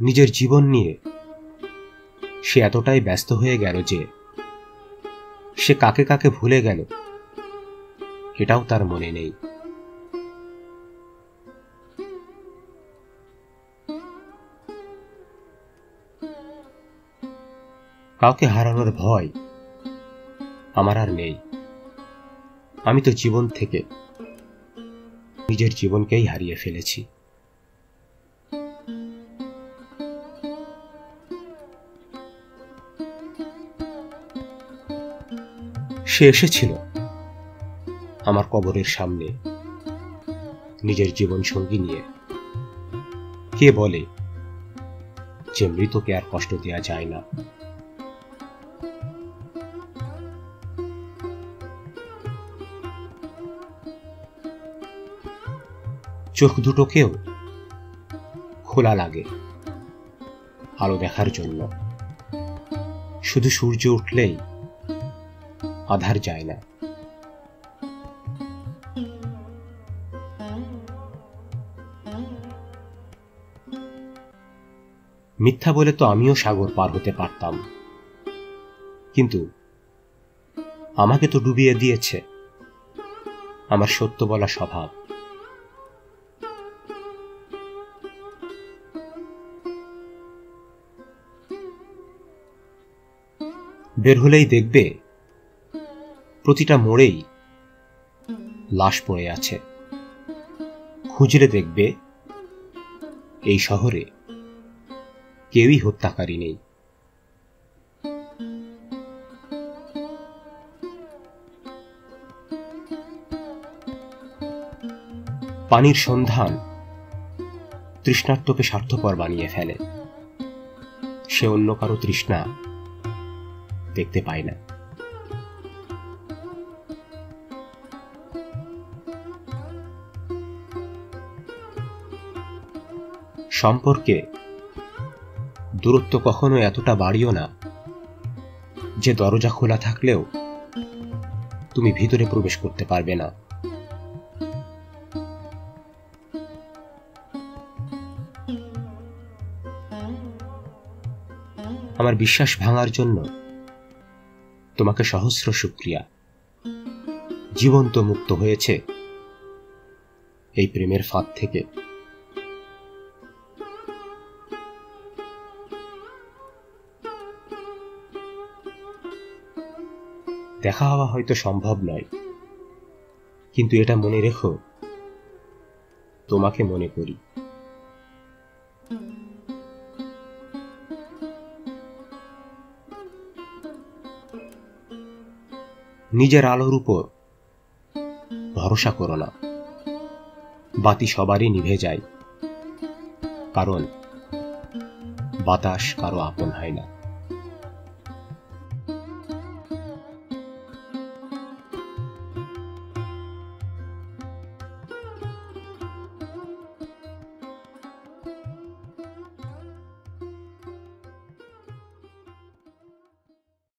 নিজের জীবন নিয়ে সে এতটাই ব্যস্ত হয়ে গেল যে সে কাকে কাকে ভুলে গেল এটাও তার মনে নেই। কাউকে হারানোর ভয় আমার আর নেই। আমি তো জীবন থেকে নিজের জীবনকেই হারিয়ে ফেলেছি। সে এসেছিল আমার কবরের সামনে নিজের জীবন সঙ্গী নিয়ে। কে বলে যে মৃতকে আর কষ্ট দেওয়া যায় না? চোখ দুটোকেও খোলা লাগে আলো দেখার জন্য। শুধু সূর্য উঠলেই আধার যায় না। মিথ্যা বলে তো আমিও সাগর পার হতে পারতাম, কিন্তু আমাকে তো ডুবিয়ে দিয়েছে আমার সত্য বলা স্বভাব। বের হলেই দেখবে প্রতিটা মোড়েই লাশ পড়ে আছে। খুঁজলে দেখবে এই শহরে কেউই হত্যাকারী নেই। পানির সন্ধান তৃষ্ণার্তকে স্বার্থপর বানিয়ে ফেলে। সে অন্য কারো তৃষ্ণা দেখতে পায় না। সম্পর্কে দূরত্ব কখনো এতটা বাড়িও না যে দরজা খোলা থাকলেও তুমি ভিতরে প্রবেশ করতে পারবে না। আমার বিশ্বাস ভাঙার জন্য তোমাকে সহস্র শুকরিয়া। জীবন্ত মুক্ত হয়েছে এই প্রেমের ফাঁদ থেকে। দেখা হওয়া হয়তো সম্ভব নয়, কিন্তু এটা মনে রেখো, তোমাকে মনে করি। নিজের আলোর উপর ভরসা করো না। বাতি সবারই নিভে যায়, কারণ বাতাস কারো আপন হয় না।